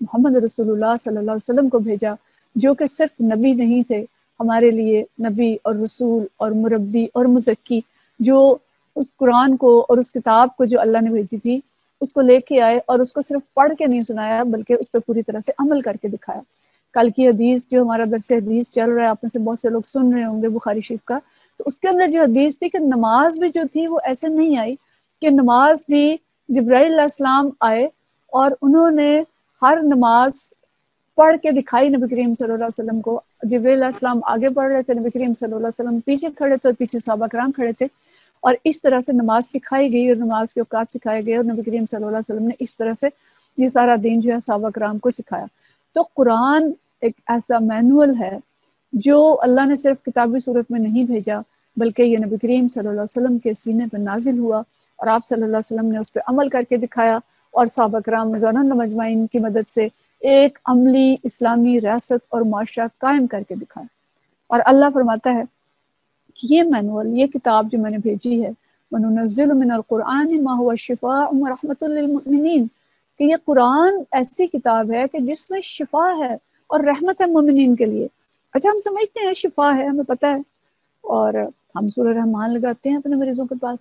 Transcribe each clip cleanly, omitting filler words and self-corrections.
محمد رسول اللہ صلی اللہ علیہ وسلم کو بھیجا، جو کہ صرف نبی نہیں تھے ہمارے لیے، نبی اور رسول اور مربی اور مزکی، جو اس قرآن کو اور اس کتاب کو جو اللہ نے بھیجی تھی اس کو لے کے آئے، اور اس کو صرف پڑھ کے نہیں سنایا بلکہ اس پہ پوری طرح سے عمل کر کے دکھایا۔ کل کی حدیث جو ہمارا درس حدیث چل رہا ہے، آپ میں سے بہت سے لوگ سن رہے ہوں گے بخاری شریف کا، تو اس کے اندر جو حدیث تھی کہ نماز بھی جو تھی وہ ایسے نہیں آئی کہ نماز بھی جبرائیل علیہ السلام آئے اور انہوں نے ہر نماز پڑھ کے دکھائی نبی کریم صلی اللہ علیہ وسلم کو۔ جبرائیل علیہ السلام آگے پڑھ رہے تھے، نبی کریم صلی اللہ علیہ وسلم پیچھے کھڑے تھے، اور پیچھے صحابہ کرام کھڑے تھے، اور اس طرح سے نماز سکھائی گئی اور نماز کے اوقات سکھائے گئے، اور نبی کریم صلی اللہ علیہ وسلم نے اس طرح سے یہ سارا دین جو ہے صحابہ کرام کو سکھایا۔ تو قرآن ایک ایسا مینول ہے جو اللہ نے صرف کتابی صورت میں نہیں بھیجا، بلکہ یہ نبی کریم صلی اللہ علیہ وسلم کے سینے پر نازل ہوا، اور آپ صلی اللہ علیہ وسلم نے اس پہ عمل کر کے دکھایا، اور صحابہ کرام رضوان مجمعین کی مدد سے ایک عملی اسلامی ریاست اور معاشرہ قائم کر کے دکھایا۔ اور اللہ فرماتا ہے کہ یہ مینول، یہ کتاب جو میں نے بھیجی ہے، وَنُنَزِّلُ مِنَ الْقُرْآنِ مَا هُوَ شِفَاءٌ وَرَحْمَةٌ لِّلْمُؤْمِنِينَ، کہ یہ قرآن ایسی کتاب ہے کہ جس میں شفا ہے اور رحمت ہے مومنین کے لیے۔ اچھا، ہم سمجھتے ہیں شفا ہے، ہمیں پتہ ہے، اور ہم سورہ رحمان لگاتے ہیں اپنے مریضوں کے پاس،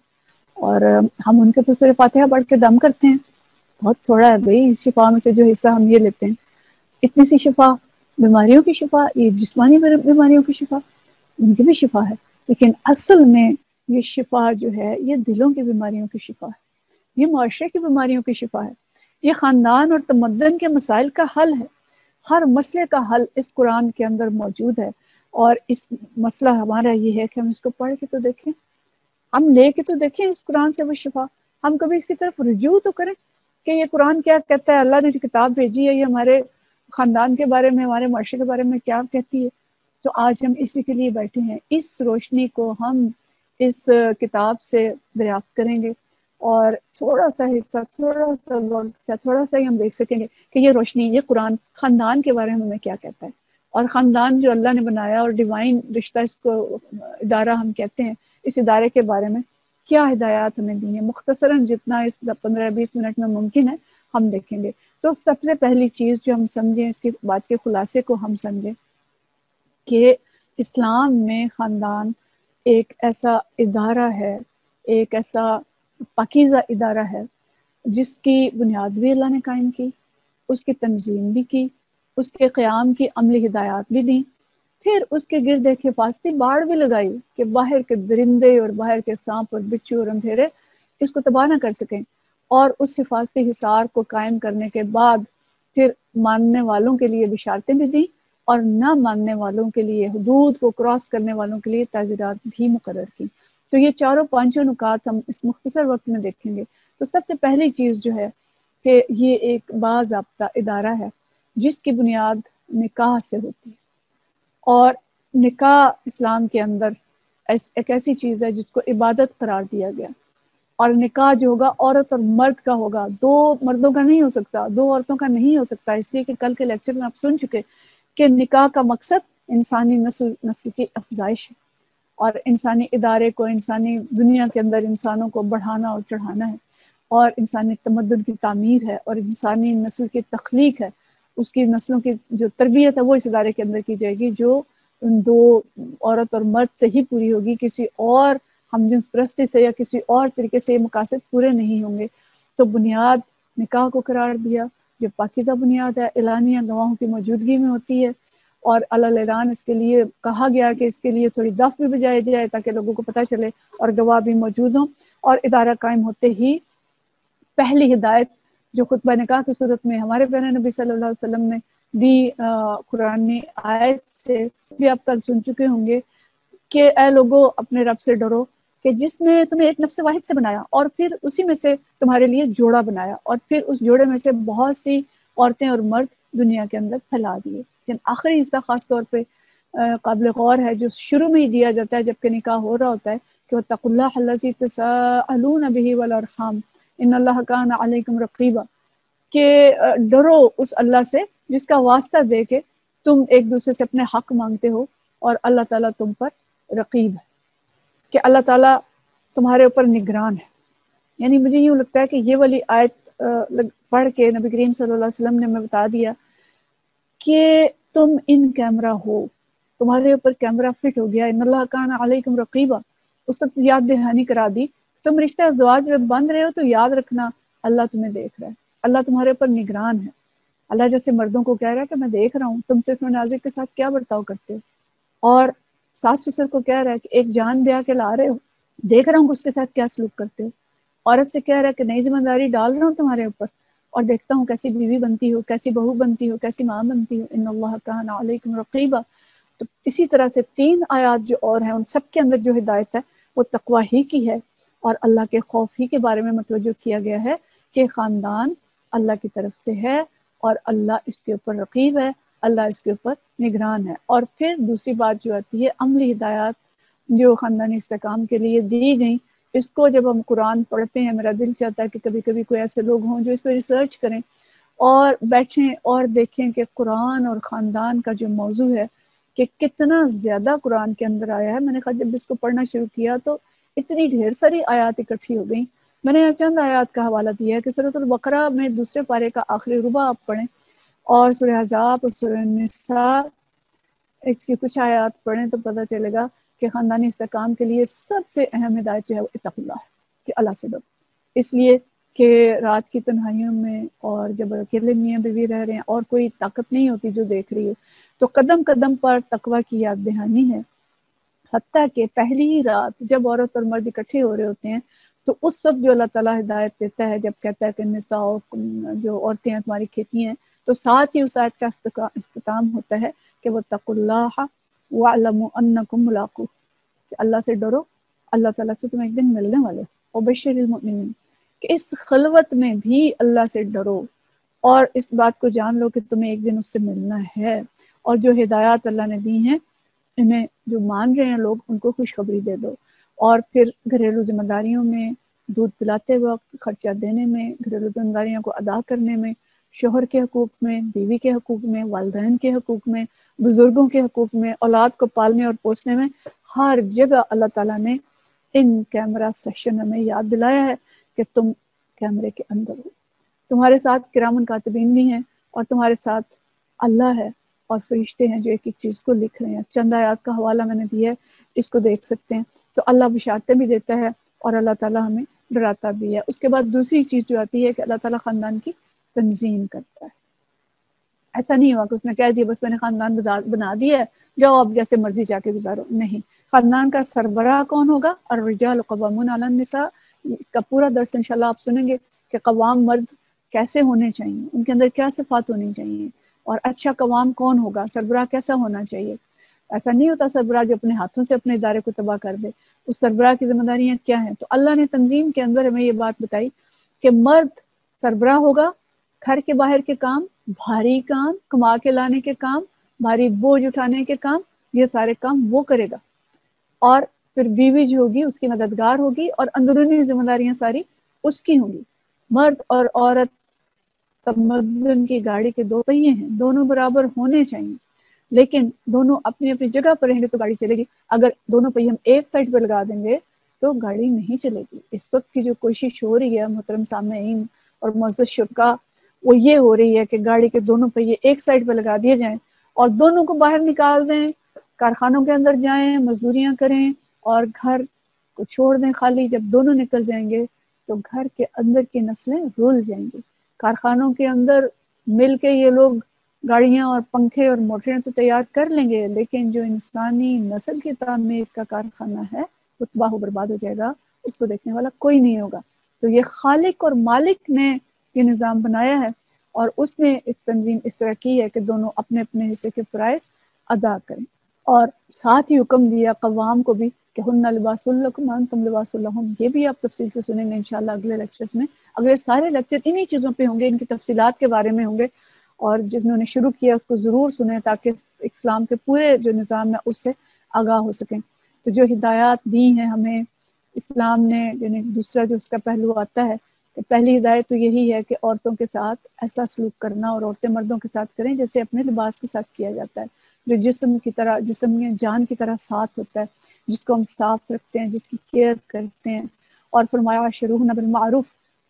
اور ہم ان کے پاس سورہ فاتحہ پڑھ کے دم کرتے ہیں، بہت تھوڑا ہے بھئی شفا میں سے جو حصہ ہم یہ لیتے ہیں۔ اتنی سی شفا، بیماریوں کی شفا، یہ جسمانی بیماریوں کی شفا، ان کی بھی شفا ہے، لیکن اصل میں یہ شفا جو ہے یہ دلوں کی بیماریوں کی شفا ہے، یہ معاشرے کی بیماریوں کی شفا ہے، یہ خاندان اور تمدن کے مسائل کا حل ہے۔ ہر مسئلے کا حل اس قرآن کے اندر موجود ہے، اور اس مسئلہ ہمارا یہ ہے کہ ہم اس کو پڑھ کے تو دیکھیں، ہم لے کے تو دیکھیں اس قرآن سے وہ شفا، ہم کبھی اس کی طرف رجوع تو کریں کہ یہ قرآن کیا کہتا ہے، اللہ نے جو کتاب بھیجی ہے یہ ہمارے خاندان کے بارے میں، ہمارے معاشرے کے بارے میں کیا کہتی ہے۔ تو آج ہم اسی کے لیے بیٹھے ہیں، اس روشنی کو ہم اس کتاب سے دریافت کریں گے، اور تھوڑا سا حصہ، تھوڑا سا وقت، تھوڑا سا ہی ہم دیکھ سکیں گے کہ یہ روشنی، یہ قرآن خاندان کے بارے میں ہمیں کیا کہتا ہے، اور خاندان جو اللہ نے بنایا اور ڈیوائن رشتہ اس کو ادارہ ہم کہتے ہیں، اس ادارے کے بارے میں کیا ہدایات ہمیں دی ہیں، مختصراً جتنا اس 15-20 منٹ میں ممکن ہے ہم دیکھیں گے۔ تو سب سے پہلی چیز جو ہم سمجھیں، اس کی بات کے خلاصے کو ہم سمجھیں کہ اسلام میں خاندان ایک ایسا ادارہ ہے، ایک ایسا پاکیزہ ادارہ ہے جس کی بنیاد بھی اللہ نے قائم کی، اس کی تنظیم بھی کی، اس کے قیام کی عملی ہدایات بھی دیں، پھر اس کے گرد ایک حفاظتی باڑ بھی لگائی کہ باہر کے درندے اور باہر کے سانپ اور بچھو اور اندھیرے اس کو تباہ نہ کر سکیں، اور اس حفاظتی حصار کو قائم کرنے کے بعد پھر ماننے والوں کے لیے بشارتیں بھی دیں، اور نہ ماننے والوں کے لیے، حدود کو کراس کرنے والوں کے لیے تعزیرات بھی مقرر کی۔ تو یہ چاروں پانچوں نکات ہم اس مختصر وقت میں دیکھیں گے۔ تو سب سے پہلی چیز جو ہے کہ یہ ایک باضابطہ ادارہ ہے جس کی بنیاد نکاح سے ہوتی ہے، اور نکاح اسلام کے اندر ایک ایسی چیز ہے جس کو عبادت قرار دیا گیا، اور نکاح جو ہوگا عورت اور مرد کا ہوگا، دو مردوں کا نہیں ہو سکتا، دو عورتوں کا نہیں ہو سکتا، اس لیے کہ کل کے لیکچر میں آپ سن چکے کہ نکاح کا مقصد انسانی نسل کی افزائش ہے، اور انسانی ادارے کو، انسانی دنیا کے اندر انسانوں کو بڑھانا اور چڑھانا ہے، اور انسانی تمدن کی تعمیر ہے، اور انسانی نسل کی تخلیق ہے، اس کی نسلوں کی جو تربیت ہے وہ اس ادارے کے اندر کی جائے گی، جو ان دو عورت اور مرد سے ہی پوری ہوگی، کسی اور ہم جنس پرستی سے یا کسی اور طریقے سے یہ مقاصد پورے نہیں ہوں گے۔ تو بنیاد نکاح کو قرار دیا، جو پاکیزہ بنیاد ہے، اعلانیہ گواہوں کی موجودگی میں ہوتی ہے، اور علل اعلان اس کے لیے کہا گیا کہ اس کے لیے تھوڑی دف بھی بجائی جائے تاکہ لوگوں کو پتہ چلے اور گواہ بھی موجود ہوں، اور ادارہ قائم ہوتے ہی پہلی ہدایت جو خطبہ نکاح کی صورت میں ہمارے پیارے نبی صلی اللہ علیہ وسلم نے دی قرآنی آیت سے بھی آپ کل سن چکے ہوں گے کہ اے لوگوں اپنے رب سے ڈرو کہ جس نے تمہیں ایک نفس واحد سے بنایا اور پھر اسی میں سے تمہارے لیے جوڑا بنایا، اور پھر اس جوڑے میں سے بہت سی عورتیں اور مرد دنیا کے اندر پھیلا دیے۔ لیکن آخری حصہ خاص طور پہ قابل غور ہے جو شروع میں ہی دیا جاتا ہے جبکہ نکاح ہو رہا ہوتا ہے کہ واتقوا اللہ الذی تساءلون بہ والارحام ان اللہ کان علیکم رقیبا، کہ ڈرو اس اللہ سے جس کا واسطہ دے کے تم ایک دوسرے سے اپنے حق مانگتے ہو، اور اللہ تعالیٰ تم پر رقیب ہے، کہ اللہ تعالیٰ تمہارے اوپر نگران ہے۔ یعنی مجھے یوں لگتا ہے کہ یہ والی آیت پڑھ کے نبی کریم صلی اللہ علیہ وسلم نے ہمیں بتا دیا کہ تم ان کیمرہ ہو، تمہارے اوپر کیمرہ فٹ ہو گیا، ان اللہ کان علیکم رقیبا، اس وقت یاد دہانی کرا دی، تم رشتہ ازدواج میں بند رہے ہو تو یاد رکھنا اللہ تمہیں دیکھ رہا ہے، اللہ تمہارے اوپر نگران ہے۔ اللہ جیسے مردوں کو کہہ رہا ہے کہ میں دیکھ رہا ہوں تم صرف نازک کے ساتھ کیا برتاؤ کرتے ہو، اور ساس سسر کو کہہ رہا ہے کہ ایک جان بیاہ کے لا رہے ہو، دیکھ رہا ہوں کہ اس کے ساتھ کیا سلوک کرتے ہو۔ عورت سے کہہ رہا ہے کہ نئی ذمہ داری ڈال رہا ہوں تمہارے اوپر، اور دیکھتا ہوں کیسی بیوی بنتی ہو، کیسی بہو بنتی ہو، کیسی ماں بنتی ہو، ان اللہ کان علیکم رقیبا۔ تو اسی طرح سے 3 آیات جو اور ہیں ان سب کے اندر جو ہدایت ہے وہ تقوی ہی کی ہے، اور اللہ کے خوف ہی کے بارے میں متوجہ کیا گیا ہے کہ خاندان اللہ کی طرف سے ہے اور اللہ اس کے اوپر رقیب ہے، اللہ اس کے اوپر نگران ہے۔ اور پھر دوسری بات جو آتی ہے عملی ہدایات جو خاندانی استحکام کے لیے دی گئیں، اس کو جب ہم قرآن پڑھتے ہیں میرا دل چاہتا ہے کہ کبھی کبھی کوئی ایسے لوگ ہوں جو اس پہ ریسرچ کریں اور بیٹھیں اور دیکھیں کہ قرآن اور خاندان کا جو موضوع ہے کہ کتنا زیادہ قرآن کے اندر آیا ہے۔ میں نے کہا جب اس کو پڑھنا شروع کیا تو اتنی ڈھیر ساری آیات اکٹھی ہو گئیں۔ میں نے چند آیات کا حوالہ دیا ہے کہ سورۃ البقرہ میں 2 پارے کا آخری ربع آپ پڑھیں، اور سورہ احزاب اور سورہ نساء اس کی کچھ آیات پڑھیں تو پتہ چلے گا کہ خاندانی استحکام کے لیے سب سے اہم ہدایت جو ہے وہ اتق اللہ ہے، کہ اللہ سے ڈرو۔ اس لیے کہ رات کی تنہائیوں میں اور جب اکیلے میاں بیوی رہ رہے ہیں اور کوئی طاقت نہیں ہوتی جو دیکھ رہی ہو، تو قدم قدم پر تقوی کی یاد دہانی ہے۔ حتیٰ کہ پہلی ہی رات جب عورت اور مرد اکٹھے ہو رہے ہوتے ہیں تو اس وقت جو اللہ تعالیٰ ہدایت دیتا ہے، جب کہتا ہے کہ نساء جو عورتیں ہیں تمہاری کھیتی ہیں، تو ساتھ ہی اس آیت کا اختتام ہوتا ہے کہ واتقوا اللہ واعلموا انکم ملاقوہ، کہ اللہ سے ڈرو، اللہ تعالیٰ سے تم ایک دن ملنے والے، وبشر المؤمنین، کہ اس خلوت میں بھی اللہ سے ڈرو اور اس بات کو جان لو کہ تمہیں ایک دن اس سے ملنا ہے، اور جو ہدایات اللہ نے دی ہیں انہیں جو مان رہے ہیں لوگ ان کو خوشخبری دے دو۔ اور پھر گھریلو ذمہ داریوں میں، دودھ پلاتے وقت، خرچہ دینے میں، گھریلو ذمہ داریوں کو ادا کرنے میں، شوہر کے حقوق میں، بیوی کے حقوق میں، والدین کے حقوق میں، بزرگوں کے حقوق میں، اولاد کو پالنے اور پوسنے میں، ہر جگہ اللہ تعالیٰ نے ان کیمرہ سیکشن ہمیں یاد دلایا ہے کہ تم کیمرے کے اندر ہو، تمہارے ساتھ کرامن کاتبین بھی ہیں، اور تمہارے ساتھ اللہ ہے اور فرشتے ہیں جو ایک ایک چیز کو لکھ رہے ہیں۔ چند آیات کا حوالہ میں نے دیا ہے، اس کو دیکھ سکتے ہیں۔ تو اللہ بشارتیں بھی دیتا ہے اور اللہ تعالیٰ ہمیں ڈراتا بھی ہے۔ اس کے بعد دوسری چیز جو آتی ہے کہ اللہ تعالیٰ خاندان کی تنظیم کرتا ہے۔ ایسا نہیں ہوا کہ اس نے کہہ دیا بس میں نے خاندان بنا دیا ہے، جاؤ اب جیسے مرضی جا کے گزارو، نہیں۔ خاندان کا سربراہ کون ہوگا؟ الرجال قوامون علی النساء۔ اس کا پورا درس انشاءاللہ آپ سنیں گے کہ قوام مرد کیسے ہونے چاہیے، ان کے اندر کیا صفات ہونی چاہیے، اور اچھا قوام کون ہوگا، سربراہ کیسا ہونا چاہیے۔ ایسا نہیں ہوتا سربراہ جو اپنے ہاتھوں سے اپنے ادارے کو تباہ کر دے، اس سربراہ کی ذمہ داریاں کیا ہیں۔ تو اللہ نے تنظیم کے اندر ہمیں یہ بات بتائی کہ مرد سربراہ ہوگا، گھر کے باہر کے کام، بھاری کام، کما کے لانے کے کام، بھاری بوجھ اٹھانے کے کام، یہ سارے کام وہ کرے گا، اور پھر بیوی جو ہوگی اس کی مددگار ہوگی، اور اندرونی ذمہ داریاں ساری اس کی ہوں گی۔ مرد اور عورت تمدن کی گاڑی کے 2 پہیے ہیں، دونوں برابر ہونے چاہیے، لیکن دونوں اپنی اپنی جگہ پر رہیں گے تو گاڑی چلے گی۔ اگر دونوں پہیے ہم ایک سائڈ پہ لگا دیں گے تو گاڑی نہیں چلے گی۔ اس وقت کی جو کوشش ہو رہی ہے محترم سامعین اور معزز شرکاء، وہ یہ ہو رہی ہے کہ گاڑی کے دونوں پہیے ایک سائڈ پہ لگا دیے جائیں اور دونوں کو باہر نکال دیں، کارخانوں کے اندر جائیں، مزدوریاں کریں، اور گھر کو چھوڑ دیں خالی۔ جب دونوں نکل جائیں گے تو گھر کے اندر کی نسلیں رول جائیں گی۔ کارخانوں کے اندر مل کے یہ لوگ گاڑیاں اور پنکھے اور موٹریں تو تیار کر لیں گے، لیکن جو انسانی نسل کی تعمیر کا کارخانہ ہے وہ تباہ و برباد ہو جائے گا، اس کو دیکھنے والا کوئی نہیں ہوگا۔ تو یہ خالق اور مالک نے یہ نظام بنایا ہے، اور اس نے اس تنظیم اس طرح کی ہے کہ دونوں اپنے اپنے حصے کے فرائض ادا کریں، اور ساتھ ہی حکم دیا قوام کو بھی کہ ہن لباس لکم وانتم لباس لہن۔ یہ بھی آپ تفصیل سے سنیں گے انشاءاللہ اگلے لیکچرز میں۔ اگلے سارے لیکچر انہی چیزوں پہ ہوں گے، ان کی تفصیلات کے بارے میں ہوں گے، اور جنہوں نے شروع کیا اس کو ضرور سنیں تاکہ اسلام کے پورے جو نظام ہے اس سے آگاہ ہو سکیں۔ تو جو ہدایات دی ہیں ہمیں اسلام نے، یعنی دوسرا جو اس کا پہلو آتا ہے کہ پہلی ہدایت تو یہی ہے کہ عورتوں کے ساتھ ایسا سلوک کرنا، اور عورتیں مردوں کے ساتھ کریں جیسے اپنے لباس کے ساتھ کیا جاتا ہے، جو جسم کی طرح، جسم میں جان کی طرح ساتھ ہوتا ہے، جس کو ہم صاف رکھتے ہیں، جس کی کیئر کرتے ہیں۔ اور فرمایا شروعنا بالمعروف،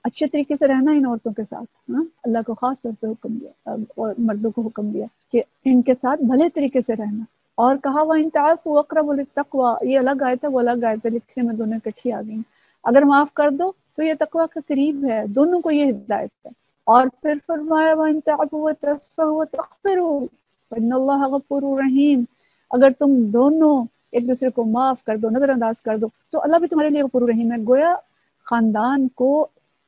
اچھے طریقے سے رہنا ان عورتوں کے ساتھ. ہاں اللہ کو خاص طور پہ حکم دیا اور مردوں کو حکم دیا کہ ان کے ساتھ بھلے طریقے سے رہنا. اور کہا وَإِن تَعْفُوا وَأَقْرَبُوا لِلتَّقْوَىٰ، یہ الگ آیت ہے وہ الگ آیت ہے، لکھنے میں دونوں اکٹھی آ گئی. اگر معاف کر دو تو یہ تقویٰ کے قریب ہے، دونوں کو یہ ہدایت ہے. اور پھر فرمایا وَإِن تَعْفُوا وَتَصْفَحُوا وَتَغْفِرُوا فَإِنَّ اللَّهَ غَفُورٌ رَحِيمٌ، اگر تم دونوں ایک دوسرے کو معاف کر دو، نظر انداز کر دو، تو اللہ بھی تمہارے لیے غفور رحیم ہے. گویا خاندان کو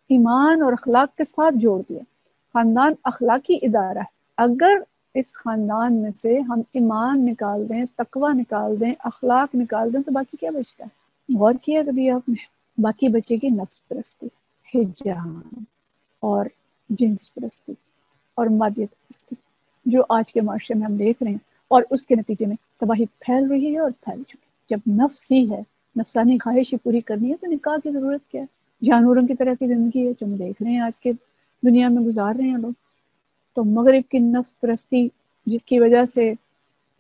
ایمان اور اخلاق کے ساتھ جوڑ دیا. خاندان اخلاقی ادارہ ہے. اگر اس خاندان میں سے ہم ایمان نکال دیں، تقوی نکال دیں، اخلاق نکال دیں، تو باقی کیا بچتا ہے؟ غور کیا کبھی آپ نے؟ باقی بچے گی نفس پرستی، حجام اور جنس پرستی اور مادیت پرستی، جو آج کے معاشرے میں ہم دیکھ رہے ہیں، اور اس کے نتیجے میں تباہی پھیل رہی ہے اور پھیل چکی. جب نفس ہی ہے، نفسانی خواہش پوری کرنی ہے، تو نکاح کی ضرورت کیا ہے؟ جانوروں کی طرح کی زندگی ہے جو ہم دیکھ رہے ہیں آج کے دنیا میں گزار رہے ہیں لوگ. تو مغرب کی نفس پرستی جس کی وجہ سے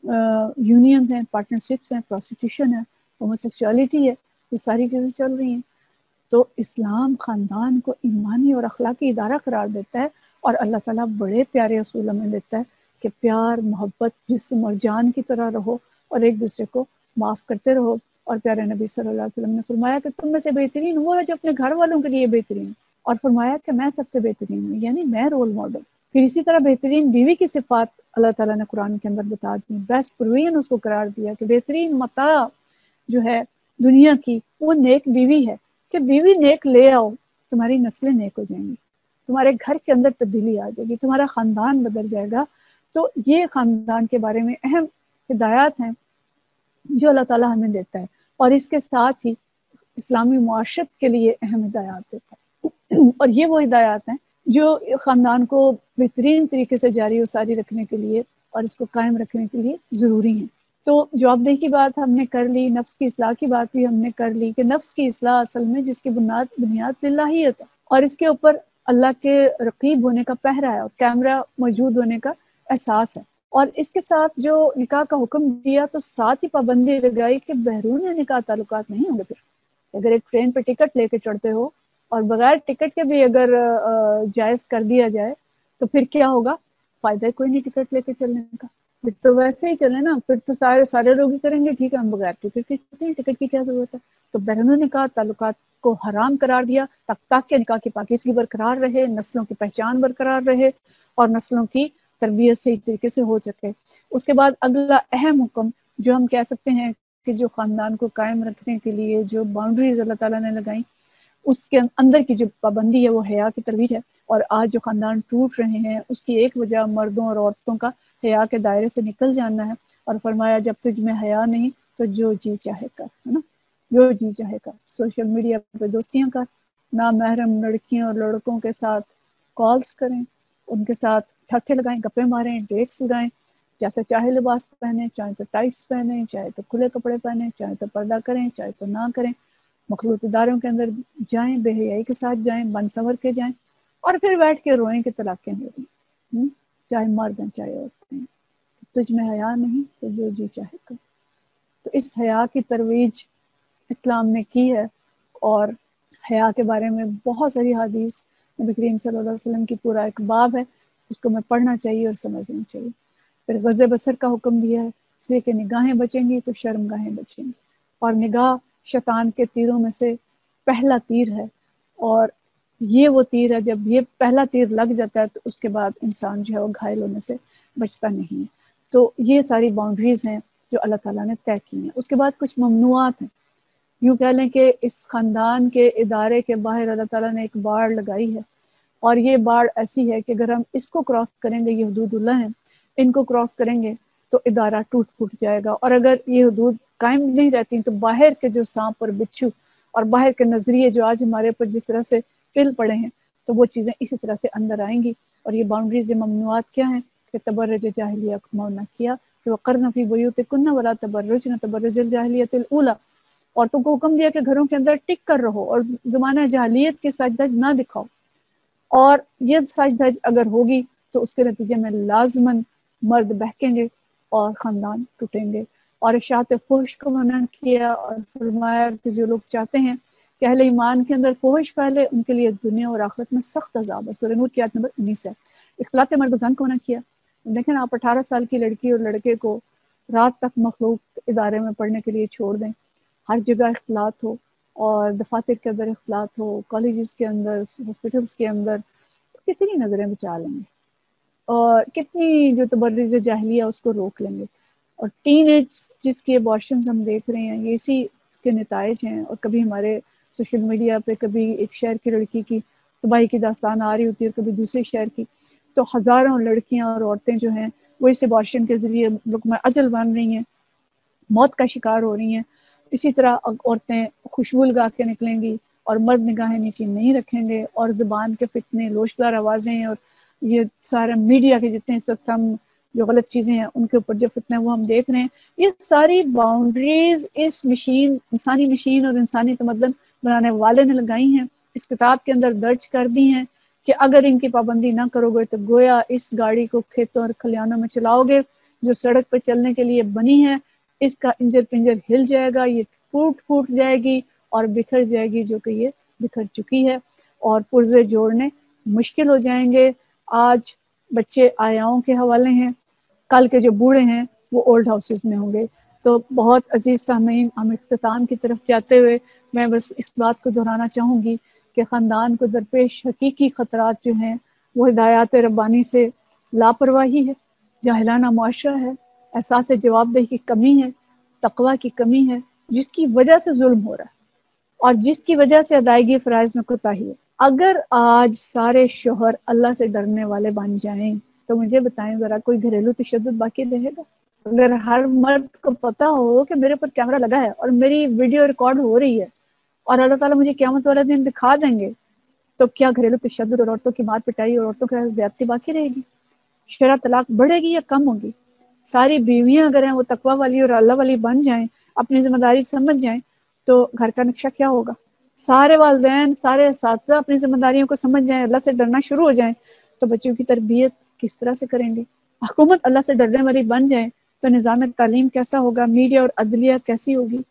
یونینز ہیں، پارٹنرشپس ہیں، پروسٹیٹیوشن ہے، ہوموسیکچولیٹی ہے، یہ ساری چیزیں چل رہی ہیں. تو اسلام خاندان کو ایمانی اور اخلاقی ادارہ قرار دیتا ہے، اور اللہ تعالیٰ بڑے پیارے اصول ہمیں دیتا ہے کہ پیار، محبت، جسم اور جان کی طرح رہو، اور ایک دوسرے کو معاف کرتے رہو. اور پیارے نبی صلی اللہ علیہ وسلم نے فرمایا کہ تم میں سے بہترین وہ ہے جو اپنے گھر والوں کے لیے بہترین، اور فرمایا کہ میں سب سے بہترین ہوں، یعنی میں رول ماڈل. پھر اسی طرح بہترین بیوی کی صفات اللہ تعالیٰ نے قرآن کے اندر بتا دی، بیسٹ پروین اس کو قرار دیا کہ بہترین متاع جو ہے دنیا کی وہ نیک بیوی ہے، کہ بیوی نیک لے آؤ، تمہاری نسلیں نیک ہو جائیں گی، تمہارے گھر کے اندر تبدیلی آ جائے گی، تمہارا خاندان بدل جائے گا. تو یہ خاندان کے بارے میں اہم ہدایات ہیں جو اللہ تعالیٰ ہمیں دیتا ہے، اور اس کے ساتھ ہی اسلامی معاشرت کے لیے اہم ہدایات دیتا ہے. اور یہ وہ ہدایات ہیں جو خاندان کو بہترین طریقے سے جاری و ساری رکھنے کے لیے اور اس کو قائم رکھنے کے لیے ضروری ہیں. تو جوابدہی کی بات ہم نے کر لی، نفس کی اصلاح کی بات بھی ہم نے کر لی کہ نفس کی اصلاح اصل میں جس کی بنیاد للہیت ہے، اور اس کے اوپر اللہ کے رقیب ہونے کا پہرا ہے اور کیمرہ موجود ہونے کا احساس ہے. اور اس کے ساتھ جو نکاح کا حکم دیا تو ساتھ ہی پابندی لگائی کہ بیرون نکاح تعلقات نہیں ہوں گے. پھر اگر ایک ٹرین پہ ٹکٹ لے کے چڑھتے ہو اور بغیر ٹکٹ کے بھی اگر جائز کر دیا جائے تو پھر کیا ہوگا؟ فائدہ کوئی نہیں ٹکٹ لے کے چلنے کا. پھر تو ویسے ہی چلے نا، پھر تو سارے لوگ ہی کریں گے، ٹھیک ہے ہم بغیر ٹکٹ کے چلتے ہیں، ٹکٹ کی کیا ضرورت ہے؟ تو بیرون نکاح تعلقات کو حرام قرار دیا تاکہ نکاح کی پاکیزگی برقرار رہے، نسلوں کی پہچان برقرار رہے اور نسلوں کی تربیت صحیح طریقے سے ہو سکے. اس کے بعد اگلا اہم حکم جو ہم کہہ سکتے ہیں کہ جو خاندان کو قائم رکھنے کے لیے جو باؤنڈریز اللہ تعالیٰ نے لگائیں، اس کے اندر کی جو پابندی ہے وہ حیا کی ترویج ہے. اور آج جو خاندان ٹوٹ رہے ہیں اس کی ایک وجہ مردوں اور عورتوں کا حیا کے دائرے سے نکل جانا ہے. اور فرمایا جب تجھ میں حیا نہیں تو جو جی چاہے کر، ہے نا، جو جی چاہے کر. سوشل میڈیا پہ دوستیاں کر، نامحرم لڑکیوں اور لڑکوں کے ساتھ کالز کریں، ان کے ساتھ ٹھٹے لگائیں، گپے ماریں، ڈیٹس لگائیں، جیسے چاہے لباس پہنیں، چاہے تو ٹائٹس پہنیں، چاہے تو کھلے کپڑے پہنیں، چاہے تو پردہ کریں، چاہے تو نہ کریں، مخلوط اداروں کے اندر جائیں، بے حیائی کے ساتھ جائیں، بن سنور کے جائیں، اور پھر بیٹھ کے روئیں کہ طلاقیں ہو رہی ہیں، چاہے مرد ہیں چاہے عورتیں ہیں. تجھ میں حیا نہیں تو جو جی چاہے کر. تو اس حیا کی ترویج اسلام نے کی ہے، اور حیا کے بارے میں بہت ساری حدیث نبی کریم صلی اللہ علیہ وسلم کی پورا ایک باب ہے، اس کو میں پڑھنا چاہیے اور سمجھنا چاہیے. پھر غض بصر کا حکم دیا ہے، اس لیے کہ نگاہیں بچیں گی تو شرم گاہیں بچیں گی، اور نگاہ شیطان کے تیروں میں سے پہلا تیر ہے، اور یہ وہ تیر ہے جب یہ پہلا تیر لگ جاتا ہے تو اس کے بعد انسان جو ہے وہ گھائل ہونے سے بچتا نہیں ہے. تو یہ ساری باؤنڈریز ہیں جو اللہ تعالیٰ نے طے کی ہیں. اس کے بعد کچھ ممنوعات ہیں. یوں کہہ لیں کہ اس خاندان کے ادارے کے باہر اللہ تعالیٰ نے ایک باڑ لگائی ہے، اور یہ باڑ ایسی ہے کہ اگر ہم اس کو کراس کریں گے، یہ حدود اللہ ہیں، ان کو کراس کریں گے تو ادارہ ٹوٹ پھوٹ جائے گا. اور اگر یہ حدود قائم نہیں رہتی تو باہر کے جو سانپ اور بچھو اور باہر کے نظریے جو آج ہمارے پر جس طرح سے پل پڑے ہیں تو وہ چیزیں اسی طرح سے اندر آئیں گی. اور یہ باؤنڈریز، یہ ممنوعات کیا ہیں کہ تبرج جاہلیہ کو منع کیا کہ وقرن فی بیوتکن ولا تبرجن تبرج الجاہلیۃ الاولی. عورتوں کو حکم دیا کہ گھروں کے اندر ٹک کر رہو اور زمانہ جاہلیت کے سج دھج نہ دکھاؤ، اور یہ سج دھج اگر ہوگی تو اس کے نتیجے میں لازماً مرد بہکیں گے اور خاندان ٹوٹیں گے. اور اشاعت فحش کو منع کیا اور فرمایا کہ جو لوگ چاہتے ہیں کہ اہل ایمان کے اندر فحش پھیلے ان کے لیے دنیا اور آخرت میں سخت عذاب ہے۔ سورہ نور کی آیت نمبر 19 ہے۔ اختلاط مرد و زن کو منع کیا۔ دیکھیں آپ 18 سال کی لڑکی اور لڑکے کو رات تک مخلوق ادارے میں پڑھنے کے لیے چھوڑ دیں، ہر جگہ اختلاط ہو، اور دفاتر کے اندر اختلاط ہو، کالجز کے اندر، ہاسپٹلس کے اندر، کتنی نظریں بچا لیں گے اور کتنی جو تبرج جاہلیہ اس کو روک لیں گے۔ اور ٹین ایج جس کے ابارشنز ہم دیکھ رہے ہیں، یہ اسی اس کے نتائج ہیں۔ اور کبھی ہمارے سوشل میڈیا پہ کبھی ایک شہر کی لڑکی کی تباہی کی داستان آ رہی ہوتی ہے اور کبھی دوسرے شہر کی، تو ہزاروں لڑکیاں اور عورتیں جو ہیں وہ اس ابارشن کے ذریعے لقمہ اجل بن رہی ہیں، موت کا شکار ہو رہی ہیں۔ اسی طرح عورتیں خوشبو لگا کے نکلیں گی اور مرد نگاہیں نیچی نہیں رکھیں گے، اور زبان کے فتنے، لوچدار آوازیں، اور یہ سارے میڈیا کے جتنے اس وقت ہم جو غلط چیزیں ہیں ان کے اوپر جو فتنے وہ ہم دیکھ رہے ہیں، یہ ساری باؤنڈریز اس مشین، انسانی مشین اور انسانی تمدن بنانے والے نے لگائی ہیں، اس کتاب کے اندر درج کر دی ہیں کہ اگر ان کی پابندی نہ کرو گے تو گویا اس گاڑی کو کھیتوں اور کھلیانوں میں چلاؤ گے جو سڑک پہ چلنے کے لیے بنی ہے، اس کا انجر پنجر ہل جائے گا، یہ پھوٹ جائے گی اور بکھر جائے گی، جو کہ یہ بکھر چکی ہے، اور پرزے جوڑنے مشکل ہو جائیں گے۔ آج بچے آیاؤں کے حوالے ہیں، کل کے جو بوڑھے ہیں وہ اولڈ ہاؤسز میں ہوں گے۔ تو بہت عزیز سامعین، ہم اختتام کی طرف جاتے ہوئے میں بس اس بات کو دہرانا چاہوں گی کہ خاندان کو درپیش حقیقی خطرات جو ہیں وہ ہدایات ربانی سے لاپرواہی ہے، جاہلانہ معاشرہ ہے، احساس جواب دہی کی کمی ہے، تقوی کی کمی ہے، جس کی وجہ سے ظلم ہو رہا ہے اور جس کی وجہ سے ادائیگی فرائض میں کوتاہی ہے۔ اگر آج سارے شوہر اللہ سے ڈرنے والے بن جائیں تو مجھے بتائیں ذرا کوئی گھریلو تشدد باقی رہے گا؟ اگر ہر مرد کو پتا ہو کہ میرے پر کیمرہ لگا ہے اور میری ویڈیو ریکارڈ ہو رہی ہے اور اللہ تعالیٰ مجھے قیامت والے دن دکھا دیں گے، تو کیا گھریلو تشدد اور عورتوں کی مار پٹائی اور عورتوں کے ساتھ زیادتی باقی رہے گی؟ شرع طلاق بڑھے گی یا کم ہوگی؟ ساری بیویاں اگر ہیں وہ تقوی والی اور اللہ والی بن جائیں، اپنی ذمہ داری سمجھ جائیں، تو گھر کا نقشہ کیا ہوگا؟ سارے والدین، سارے اساتذہ اپنی ذمہ داریوں کو سمجھ جائیں، اللہ سے ڈرنا شروع ہو جائیں، تو بچوں کی تربیت کس طرح سے کریں گے؟ حکومت اللہ سے ڈرنے والی بن جائے تو نظام تعلیم کیسا ہوگا؟ میڈیا اور عدلیہ کیسی ہوگی؟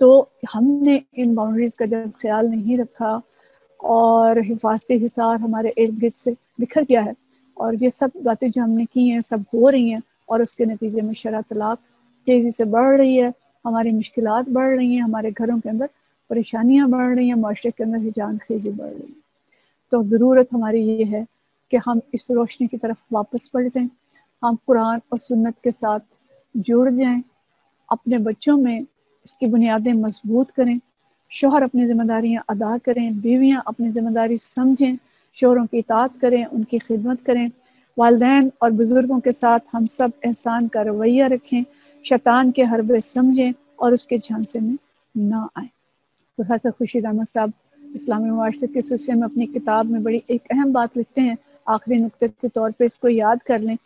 تو ہم نے ان باؤنڈریز کا جب خیال نہیں رکھا اور حفاظتی حصار ہمارے ارد گرد سے بکھر گیا ہے، اور یہ سب باتیں جو ہم نے کی ہیں سب ہو رہی ہیں، اور اس کے نتیجے میں شرع طلاق تیزی سے بڑھ رہی ہے، ہماری مشکلات بڑھ رہی ہیں، ہمارے گھروں کے اندر پریشانیاں بڑھ رہی ہیں، معاشرے کے اندر ہجان خیزی بڑھ رہی ہے۔ تو ضرورت ہماری یہ ہے کہ ہم اس روشنی کی طرف واپس پلٹیں، ہم قرآن اور سنت کے ساتھ جڑ جائیں، اپنے بچوں میں اس کی بنیادیں مضبوط کریں، شوہر اپنی ذمہ داریاں ادا کریں، بیویاں اپنی ذمہ داری سمجھیں، شوہروں کی اطاعت کریں، ان کی خدمت کریں، والدین اور بزرگوں کے ساتھ ہم سب احسان کا رویہ رکھیں، شیطان کے حربے سمجھیں اور اس کے جھانسے میں نہ آئیں۔ پروفیسر خورشید احمد صاحب اسلامی معاشرت کے سلسلے میں اپنی کتاب میں بڑی ایک اہم بات لکھتے ہیں، آخری نقطے کے طور پہ اس کو یاد کر لیں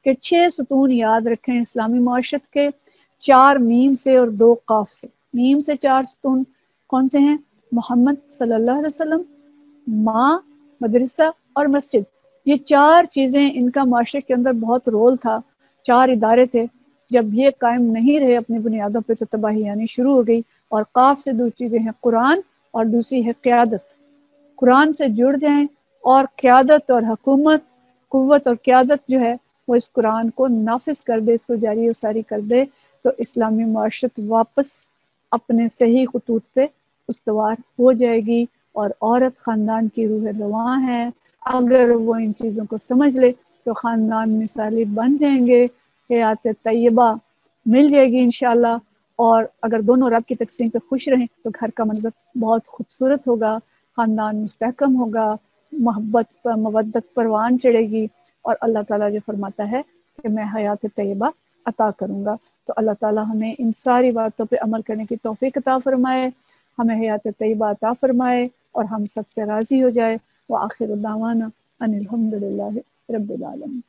کہ 6 ستون یاد رکھیں اسلامی معاشرت کے، 4 میم سے اور 2 قاف سے۔ میم سے 4 ستون کون سے ہیں؟ محمد صلی اللہ علیہ وسلم، ماں، مدرسہ اور مسجد۔ یہ 4 چیزیں، ان کا معاشرے کے اندر بہت رول تھا، 4 ادارے تھے۔ جب یہ قائم نہیں رہے اپنی بنیادوں پہ تو تباہی آنی شروع ہو گئی۔ اور قاف سے 2 چیزیں ہیں، قرآن اور دوسری ہے قیادت۔ قرآن سے جڑ جائیں اور قیادت اور حکومت، قوت اور قیادت جو ہے وہ اس قرآن کو نافذ کر دے، اس کو جاری و ساری کر دے، تو اسلامی معاشرت واپس اپنے صحیح خطوط پہ استوار ہو جائے گی۔ اور عورت خاندان کی روح رواں ہے، اگر وہ ان چیزوں کو سمجھ لے تو خاندان مثالی بن جائیں گے، حیات طیبہ مل جائے گی انشاءاللہ۔ اور اگر دونوں رب کی تقسیم پہ خوش رہیں تو گھر کا منظر بہت خوبصورت ہوگا، خاندان مستحکم ہوگا، محبت پر مودت پروان چڑھے گی، اور اللہ تعالیٰ جو فرماتا ہے کہ میں حیات طیبہ عطا کروں گا۔ تو اللہ تعالیٰ ہمیں ان ساری باتوں پہ عمل کرنے کی توفیق عطا فرمائے، ہمیں حیات طیبہ عطا فرمائے اور ہم سب سے راضی ہو جائے۔ وآخر دعوانا ان الحمد للہ رب العالمین۔